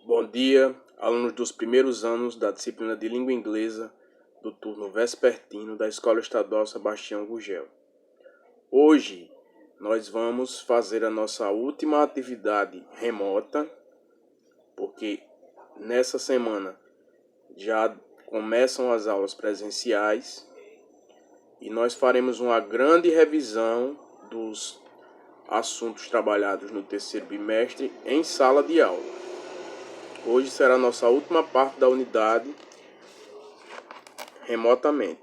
Bom dia, alunos dos primeiros anos da disciplina de Língua Inglesa do turno vespertino da Escola Estadual Sebastião Gurgel. Hoje nós vamos fazer a nossa última atividade remota, porque nessa semana já começam as aulas presenciais e nós faremos uma grande revisão dos assuntos trabalhados no terceiro bimestre em sala de aula. Hoje será a nossa última parte da unidade remotamente.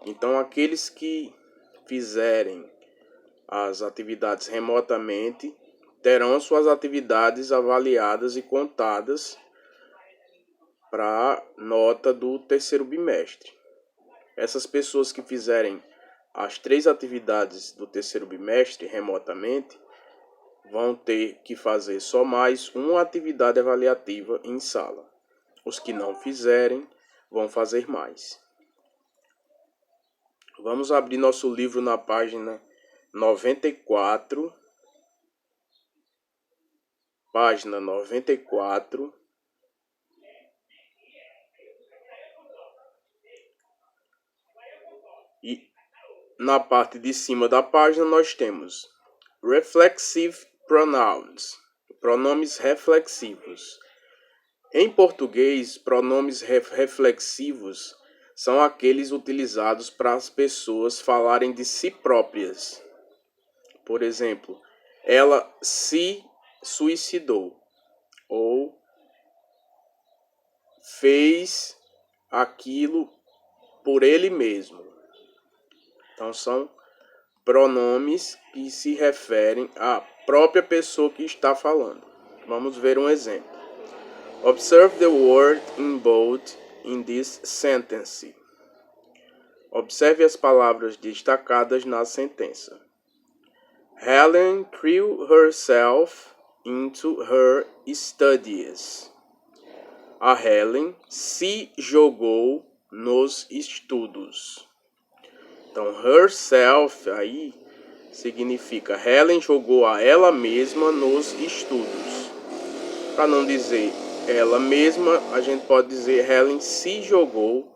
Então, aqueles que fizerem as atividades remotamente terão suas atividades avaliadas e contadas para nota do terceiro bimestre. Essas pessoas que fizerem as 3 atividades do terceiro bimestre remotamente vão ter que fazer só mais uma atividade avaliativa em sala. Os que não fizerem vão fazer mais. Vamos abrir nosso livro na página 94. Página 94. E na parte de cima da página nós temos Reflexive Pronouns, pronomes reflexivos. Em português, pronomes reflexivos são aqueles utilizados para as pessoas falarem de si próprias. Por exemplo, ela se suicidou ou fez aquilo por ele mesmo. Então são pronomes que se referem à própria pessoa que está falando. Vamos ver um exemplo. Observe the word in bold in this sentence. Observe as palavras destacadas na sentença. Helen threw herself into her studies. A Helen se jogou nos estudos. Então, herself aí significa Helen jogou a ela mesma nos estudos. Para não dizer ela mesma, a gente pode dizer Helen se jogou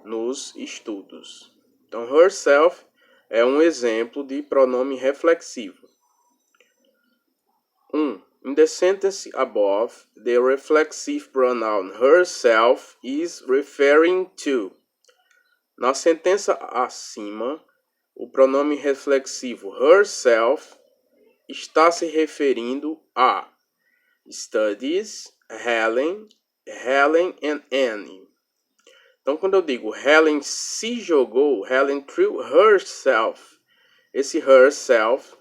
nos estudos. Então, herself é um exemplo de pronome reflexivo. 1. In the sentence above, the reflexive pronoun herself is referring to. Na sentença acima, o pronome reflexivo herself está se referindo a studies, Helen and Annie. Então, quando eu digo Helen se jogou, Helen threw herself, esse herself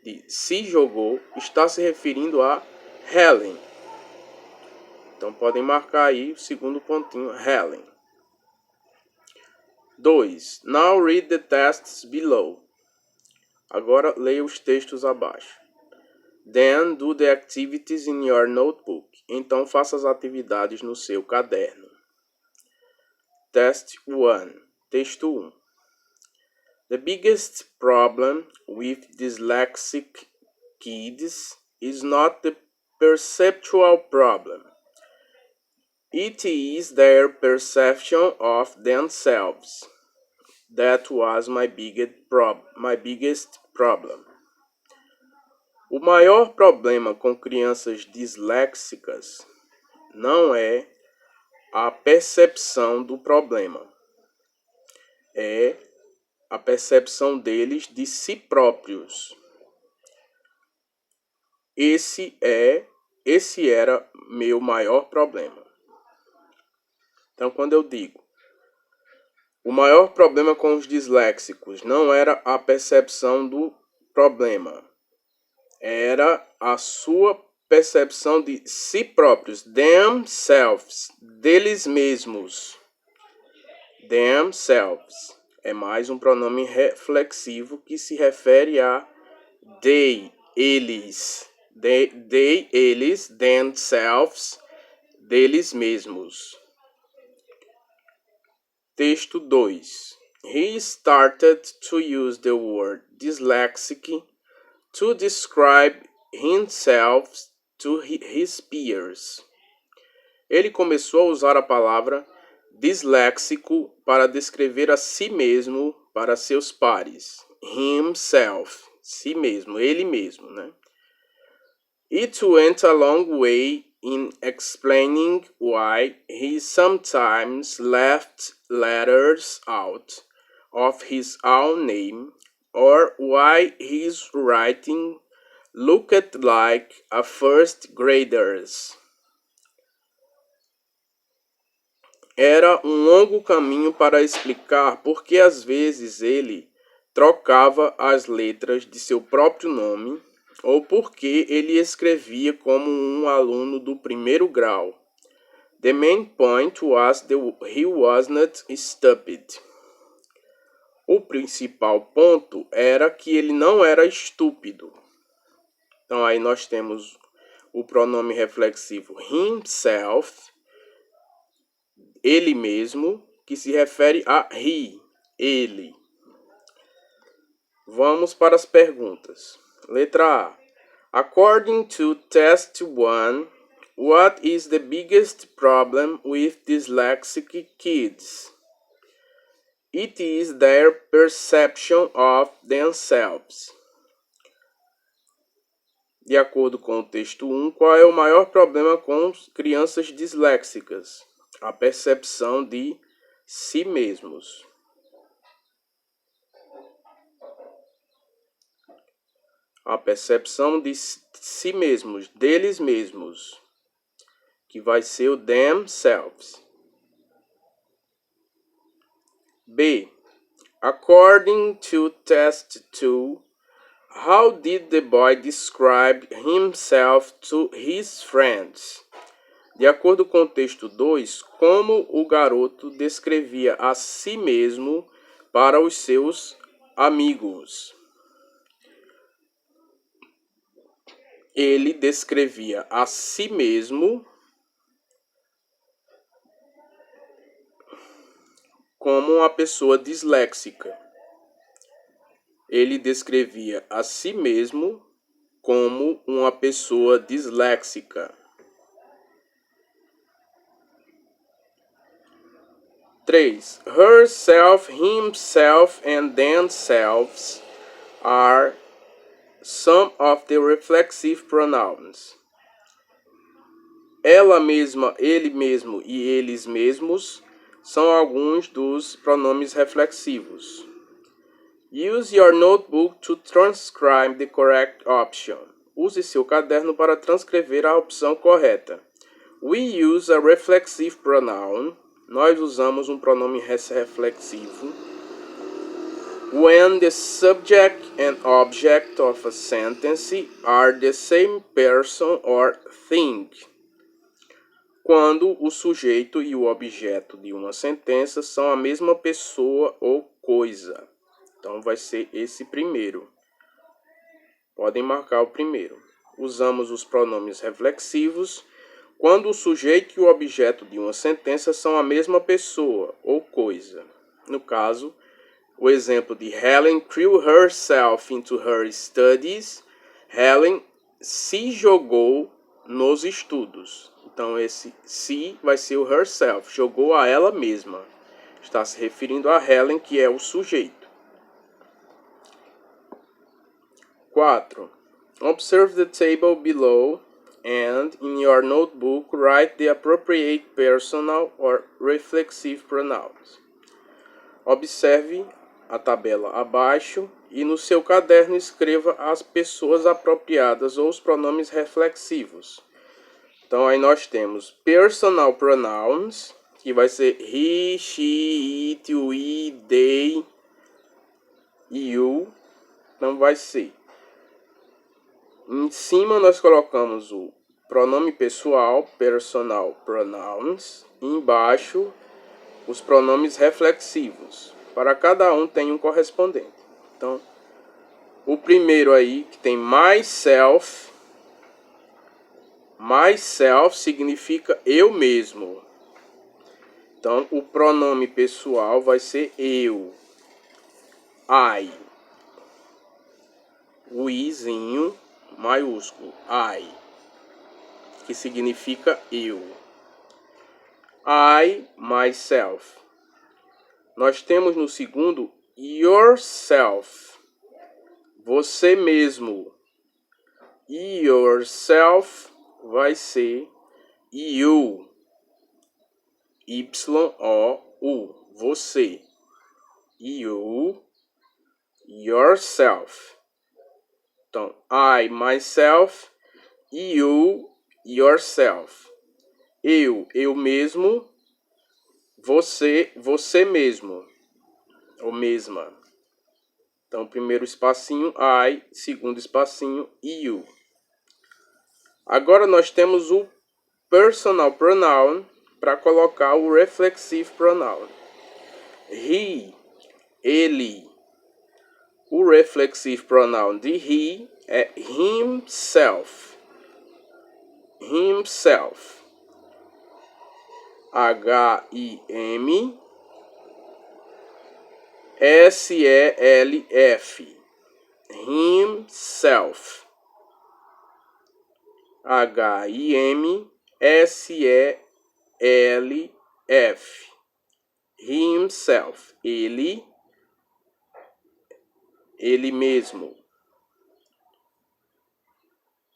de se jogou está se referindo a Helen. Então, podem marcar aí o segundo pontinho, Helen. 2. Now read the tests below. Agora leia os textos abaixo. Then do the activities in your notebook. Então faça as atividades no seu caderno. Test 1. Texto 1. The biggest problem with dyslexic kids is not the perceptual problem. It is their perception of themselves. That was my biggest problem. O maior problema com crianças disléxicas não é a percepção do problema. É a percepção deles de si próprios. Esse era meu maior problema. Então, quando eu digo o maior problema com os disléxicos não era a percepção do problema, era a sua percepção de si próprios, themselves, deles mesmos. Themselves é mais um pronome reflexivo que se refere a they, eles. They, eles, themselves, deles mesmos. Texto 2. He started to use the word dyslexic to describe himself to his peers. Ele começou a usar a palavra disléxico para descrever a si mesmo para seus pares. Himself, si mesmo, ele mesmo, né? It went a long way in explaining why he sometimes left letters out of his own name, or why his writing looked like a first grader's. Era um longo caminho para explicar por que às vezes ele trocava as letras de seu próprio nome, ou porque ele escrevia como um aluno do primeiro grau. The main point was that he was not stupid. O principal ponto era que ele não era estúpido. Então aí nós temos o pronome reflexivo himself, ele mesmo, que se refere a he, ele. Vamos para as perguntas. Letra A. According to test 1, what is the biggest problem with dyslexic kids? It is their perception of themselves. De acordo com o texto 1, qual é o maior problema com crianças disléxicas? A percepção de si mesmos. A percepção de si mesmos, deles mesmos, que vai ser o themselves. B. According to test 2, how did the boy describe himself to his friends? De acordo com o texto 2, como o garoto descrevia a si mesmo para os seus amigos? Ele descrevia a si mesmo como uma pessoa disléxica. Ele descrevia a si mesmo como uma pessoa disléxica. 3. Herself, himself, and themselves are some of the reflexive pronouns. Ela mesma, ele mesmo e eles mesmos são alguns dos pronomes reflexivos. Use your notebook to transcribe the correct option. Use seu caderno para transcrever a opção correta. We use a reflexive pronoun. Nós usamos um pronome reflexivo when the subject and object of a sentence are the same person or thing. Quando o sujeito e o objeto de uma sentença são a mesma pessoa ou coisa. Então vai ser esse primeiro. Podem marcar o primeiro. Usamos os pronomes reflexivos quando o sujeito e o objeto de uma sentença são a mesma pessoa ou coisa. No caso, o exemplo de Helen threw herself into her studies. Helen se jogou nos estudos. Então esse se vai ser o herself, jogou a ela mesma. Está se referindo a Helen, que é o sujeito. 4. Observe the table below and in your notebook write the appropriate personal or reflexive pronouns. Observe a tabela abaixo e no seu caderno escreva as pessoas apropriadas ou os pronomes reflexivos. Então aí nós temos personal pronouns, que vai ser he, she, it, we, they, you. Então vai ser. Em cima nós colocamos o pronome pessoal, personal pronouns. E embaixo os pronomes reflexivos. Para cada um tem um correspondente. Então, o primeiro aí que tem myself. Myself significa eu mesmo. Então, o pronome pessoal vai ser eu. I. O izinho maiúsculo. I. que significa eu. I, myself. Nós temos no segundo yourself, você mesmo. Yourself vai ser you, Y-O-U, você. You, yourself. Então, I, myself, you, yourself. Eu mesmo, você mesmo, ou mesma. Então, primeiro espacinho, I, segundo espacinho, you. Agora nós temos o personal pronoun para colocar o reflexive pronoun. He, ele. O reflexive pronoun de he é himself. Himself. H-I-M S-E-L-F. Himself. H-I-M-S-E-L-F. Himself. Ele mesmo.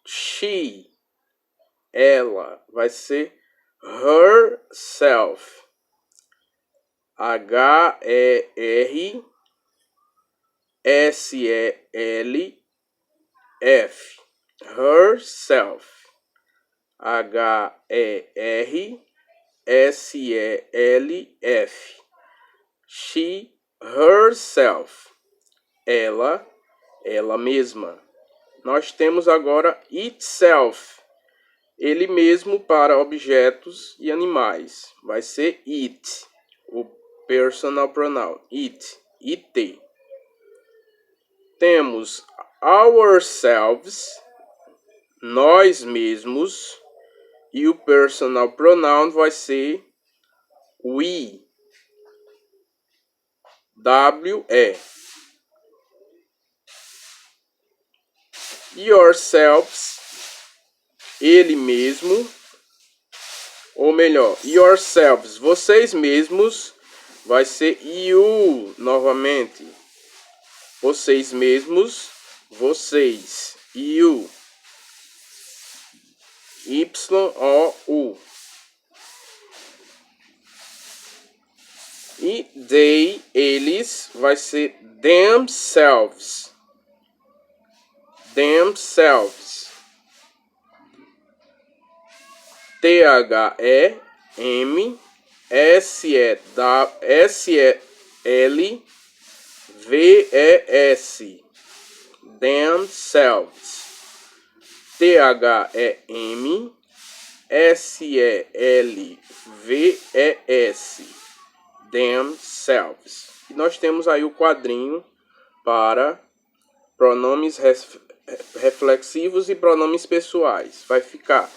She, ela, vai ser herself. H-E-R-S-E-L-F. Herself. H-E-R-S-E-L-F. She, herself. Ela mesma. Nós temos agora itself. Ele mesmo para objetos e animais. Vai ser it. O personal pronoun. It. Temos ourselves. Nós mesmos. E o personal pronoun vai ser we. W-E. Yourselves. Ele mesmo. Ou melhor, yourselves. Vocês mesmos. Vai ser you novamente. Vocês mesmos. Vocês. You. Y-O-U. E they, eles, vai ser themselves. Themselves. T-H-E-M-S-E-L-V-E-S. Themselves. T-H-E-M-S-E-L-V-E-S. Themselves. E nós temos aí o quadrinho para pronomes reflexivos e pronomes pessoais. Vai ficar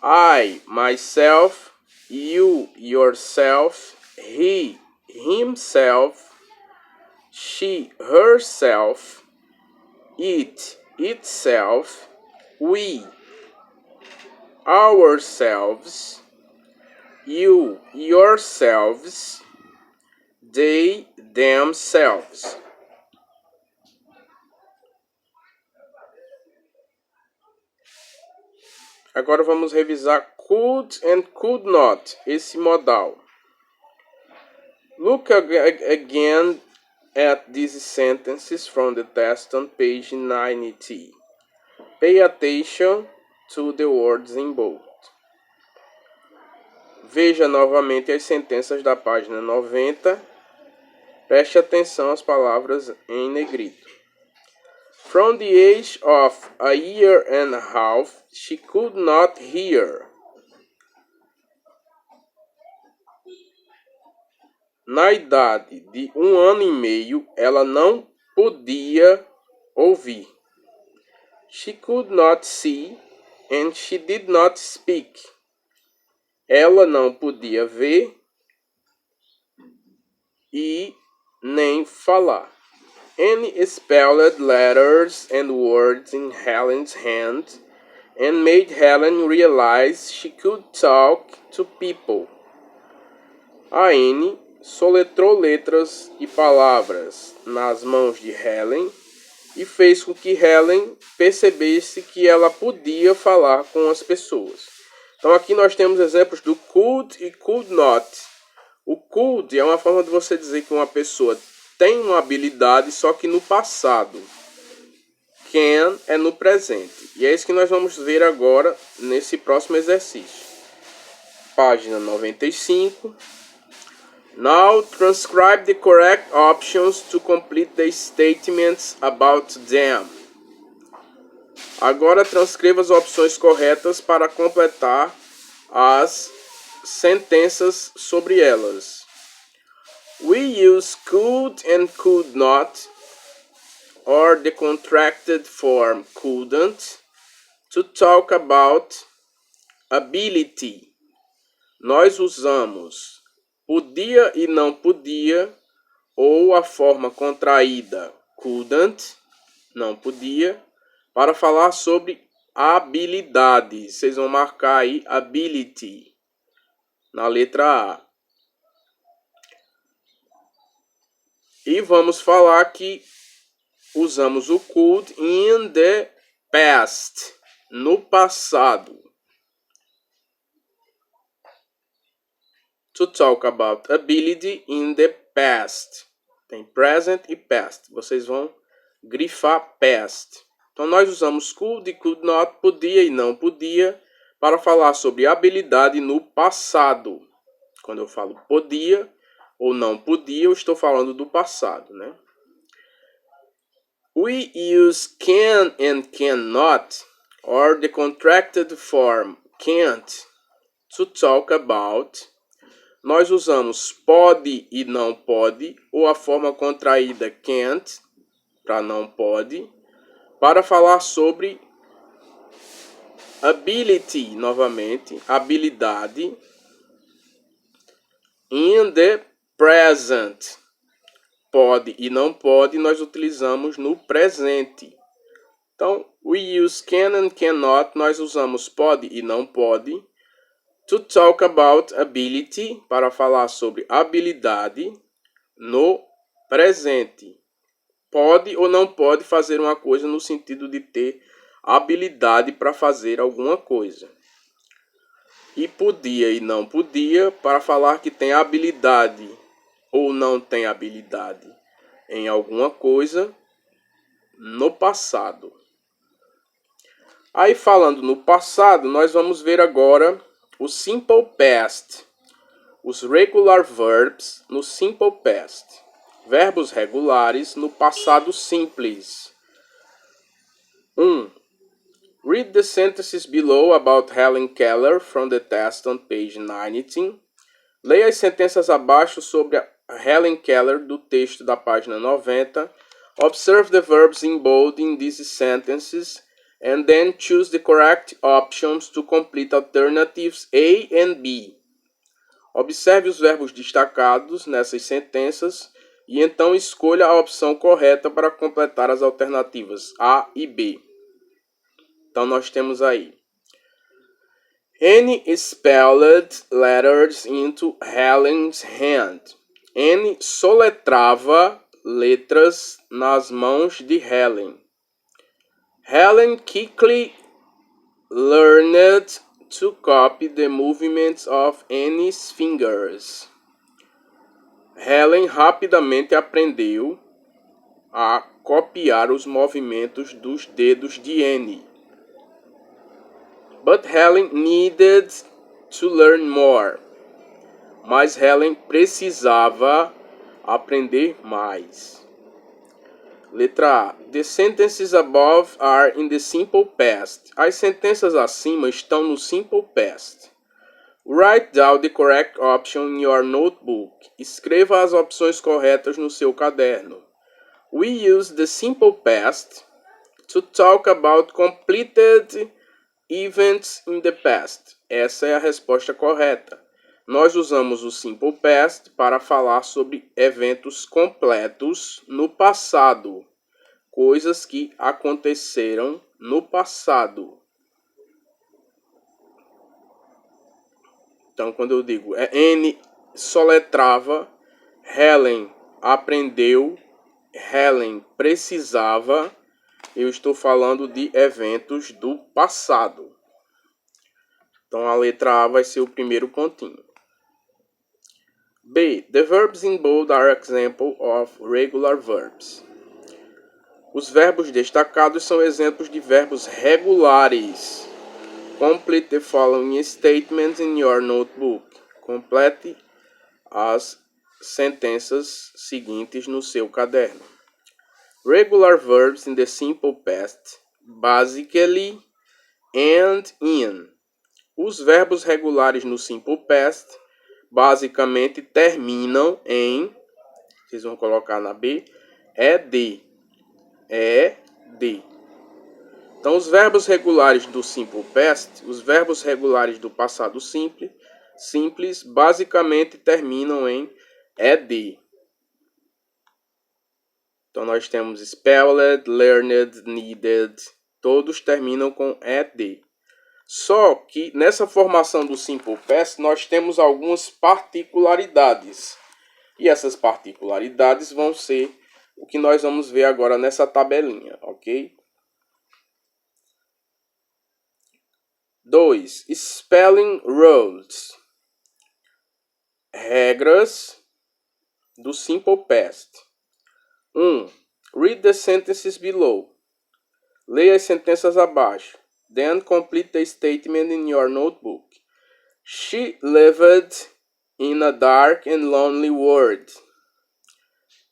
I, myself, you, yourself, he, himself, she, herself, it, itself, we, ourselves, you, yourselves, they, themselves. Agora vamos revisar could and could not, esse modal. Look again at these sentences from the test on page 90. Pay attention to the words in bold. Veja novamente as sentenças da página 90. Preste atenção às palavras em negrito. From the age of a year and a half, she could not hear. Na idade de 1 ano e meio, ela não podia ouvir. She could not see and she did not speak. Ela não podia ver e nem falar. Any spelled letters and words in Helen's hand and made Helen realize she could talk to people. A Anne soletrou letras e palavras nas mãos de Helen e fez com que Helen percebesse que ela podia falar com as pessoas. Então aqui nós temos exemplos do could e could not. O could é uma forma de você dizer que uma pessoa tem uma habilidade, só que no passado. Can é no presente. E é isso que nós vamos ver agora nesse próximo exercício. Página 95. Now transcribe the correct options to complete the statements about them. Agora transcreva as opções corretas para completar as sentenças sobre elas. We use could and could not, or the contracted form couldn't, to talk about ability. Nós usamos podia e não podia, ou a forma contraída couldn't, não podia, para falar sobre habilidade. Vocês vão marcar aí ability na letra A. E vamos falar que usamos o could in the past, no passado. To talk about ability in the past. Tem present e past. Vocês vão grifar past. Então nós usamos could e could not, podia e não podia, para falar sobre habilidade no passado. Quando eu falo podia ou não podia, eu estou falando do passado, né? We use can and cannot, or the contracted form can't, to talk about. Nós usamos pode e não pode, ou a forma contraída can't, para não pode, para falar sobre ability, novamente, habilidade, in the present. Pode e não pode, nós utilizamos no presente. Então, we use can and cannot, nós usamos pode e não pode. To talk about ability, para falar sobre habilidade no presente. Pode ou não pode fazer uma coisa no sentido de ter habilidade para fazer alguma coisa. E podia e não podia, para falar que tem habilidade ou não tem habilidade em alguma coisa no passado. Aí falando no passado, nós vamos ver agora o simple past, os regular verbs no simple past, verbos regulares no passado simples. 1. Read the sentences below about Helen Keller from the test on page 19. Leia as sentenças abaixo sobre a Helen Keller do texto da página 90. Observe the verbs in bold in these sentences and then choose the correct options to complete alternatives A and B. Observe os verbos destacados nessas sentenças e então escolha a opção correta para completar as alternativas A e B. Então nós temos aí Anne spelled letters into Helen's hand. Anne soletrava letras nas mãos de Helen. Helen quickly learned to copy the movements of Anne's fingers. Helen rapidamente aprendeu a copiar os movimentos dos dedos de Anne. But Helen needed to learn more. Mas Helen precisava aprender mais. Letra A. The sentences above are in the simple past. As sentenças acima estão no simple past. Write down the correct option in your notebook. Escreva as opções corretas no seu caderno. We use the simple past to talk about completed events in the past. Essa é a resposta correta. Nós usamos o simple past para falar sobre eventos completos no passado. Coisas que aconteceram no passado. Então, quando eu digo Anne soletrava, Helen aprendeu, Helen precisava, eu estou falando de eventos do passado. Então, a letra A vai ser o primeiro pontinho. B. The verbs in bold are example of regular verbs. Os verbos destacados são exemplos de verbos regulares. Complete the following statements in your notebook. Complete as sentenças seguintes no seu caderno. Regular verbs in the simple past, basically and in. Os verbos regulares no simple past basicamente terminam em, vocês vão colocar na B, ed. Então, os verbos regulares do simple past, os verbos regulares do passado simples, basicamente terminam em ed. Então, nós temos spelled, learned, needed, todos terminam com ed. Só que nessa formação do simple past, nós temos algumas particularidades. E essas particularidades vão ser o que nós vamos ver agora nessa tabelinha, ok? 2. Spelling rules. Regras do simple past. 1. Read the sentences below. Leia as sentenças abaixo. Then complete the statement in your notebook. She lived in a dark and lonely world.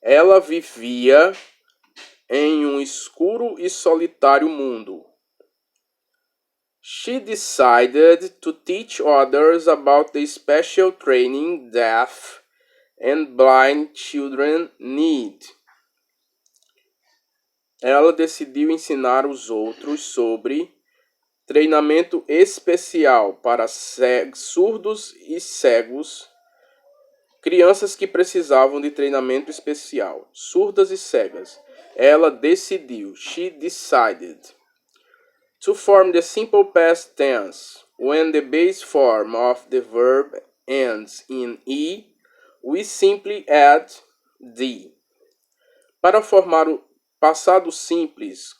Ela vivia em um escuro e solitário mundo. She decided to teach others about the special training deaf and blind children need. Ela decidiu ensinar os outros sobre treinamento especial para surdos e cegos, crianças que precisavam de treinamento especial, surdas e cegas. Ela decidiu, she decided. To form the simple past tense, when the base form of the verb ends in E, we simply add D. Para formar o passado simples,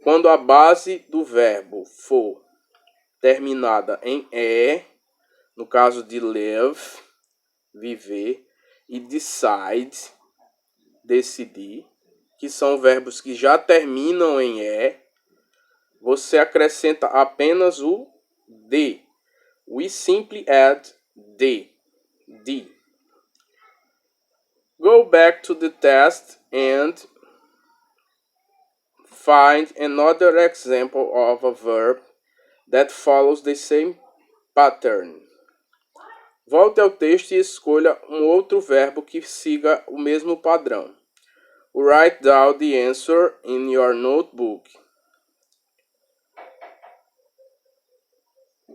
quando a base do verbo for terminada em E, no caso de live, viver, e decide, decidir, que são verbos que já terminam em E, você acrescenta apenas o D. We simply add D. Go back to the test and find another example of a verb that follows the same pattern. Volte ao texto e escolha um outro verbo que siga o mesmo padrão. Write down the answer in your notebook.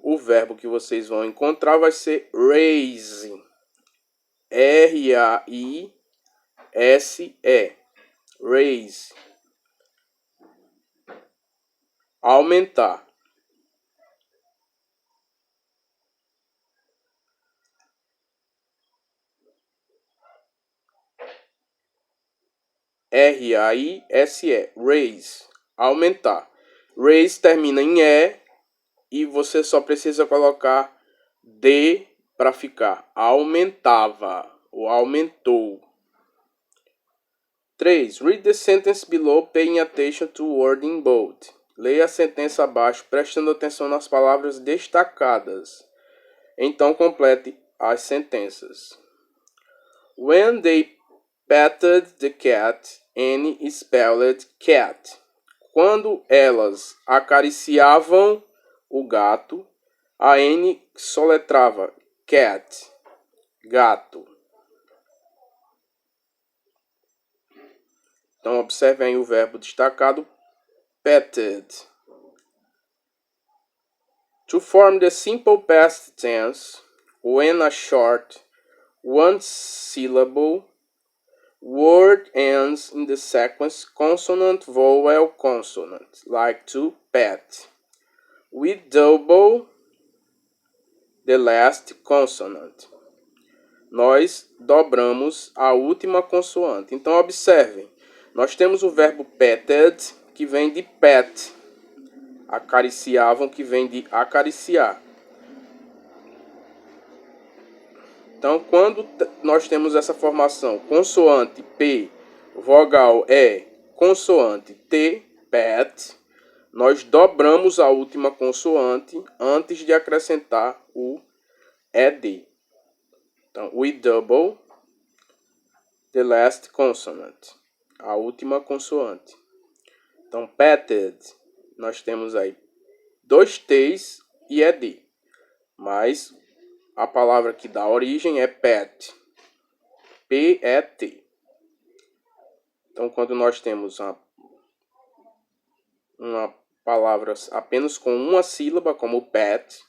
O verbo que vocês vão encontrar vai ser raise. R-A-I-S-E. Raise. Aumentar. R-A-I-S-E. Raise. Aumentar. Raise termina em E e você só precisa colocar D para ficar. Aumentava ou aumentou. 3. Read the sentence below paying attention to word in bold. Leia a sentença abaixo prestando atenção nas palavras destacadas. Então complete as sentenças. When they petted the cat, Annie spelled cat. Quando elas acariciavam o gato, a Annie soletrava cat, gato. Então observem aí o verbo destacado petted. To form the simple past tense, when a short, one-syllable word ends in the sequence consonant, vowel, consonant, like to pet. We double the last consonant. Nós dobramos a última consoante. Então, observem. Nós temos o verbo petted, que vem de pet. Acariciavam, que vem de acariciar. Então, quando nós temos essa formação consoante P, vogal E, consoante T, pet, nós dobramos a última consoante antes de acrescentar o ED. Então, we double the last consonant, a última consoante. Então, petted, nós temos aí 2 T's e ED, mas a palavra que dá origem é pet, P-E-T. Então, quando nós temos uma palavra apenas com uma sílaba, como pet,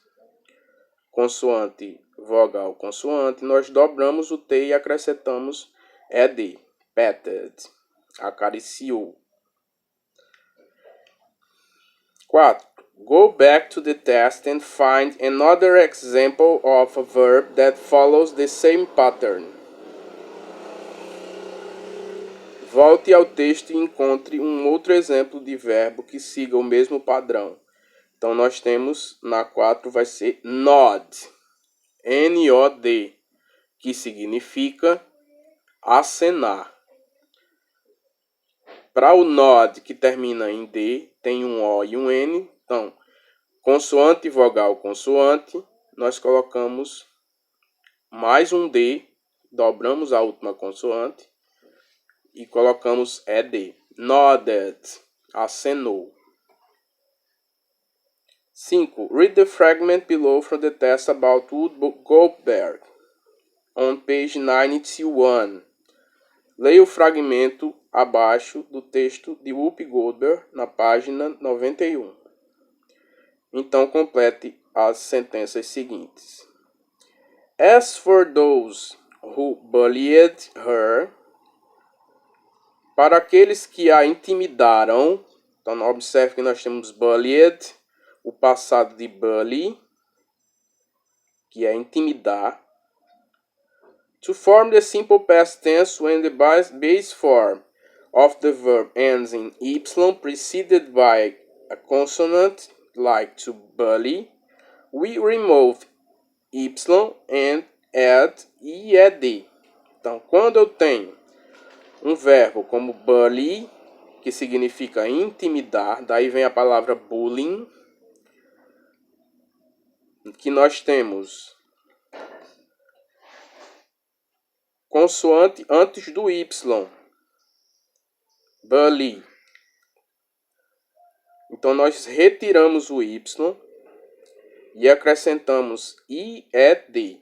consoante, vogal, consoante, nós dobramos o T e acrescentamos ED, petted, acariciou. 4. Go back to the text and find another example of a verb that follows the same pattern. Volte ao texto e encontre um outro exemplo de verbo que siga o mesmo padrão. Então, nós temos, na 4, vai ser nod, N-O-D, que significa acenar. Para o nod, que termina em D, tem um O e um N. Então, consoante, vogal, consoante, nós colocamos mais um D, dobramos a última consoante e colocamos ED. Nodded, acenou. 5. Read the fragment below from the text about Wood Goldberg, on page 91. Leia o fragmento abaixo do texto de Whoopi Goldberg, na página 91. Então, complete as sentenças seguintes. As for those who bullied her, para aqueles que a intimidaram, então observe que nós temos bullied, o passado de bully, que é intimidar. To form the simple past tense when the base form of the verb ends in y preceded by a consonant, like to bully, we remove y and add ed. Então, quando eu tenho um verbo como bully, que significa intimidar, daí vem a palavra bullying, que nós temos consoante antes do y, bully. Então, nós retiramos o y e acrescentamos ied.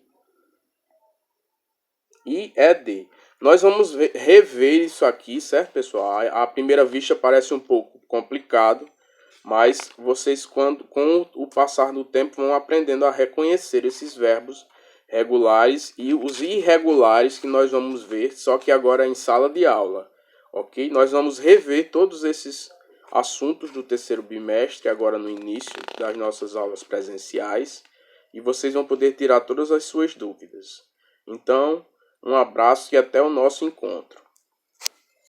IED. Nós vamos rever isso aqui, certo, pessoal? À primeira vista parece um pouco complicado, mas vocês, com o passar do tempo, vão aprendendo a reconhecer esses verbos regulares e os irregulares que nós vamos ver, só que agora em sala de aula, ok? Nós vamos rever todos esses assuntos do terceiro bimestre, agora no início das nossas aulas presenciais, e vocês vão poder tirar todas as suas dúvidas. Então, um abraço e até o nosso encontro.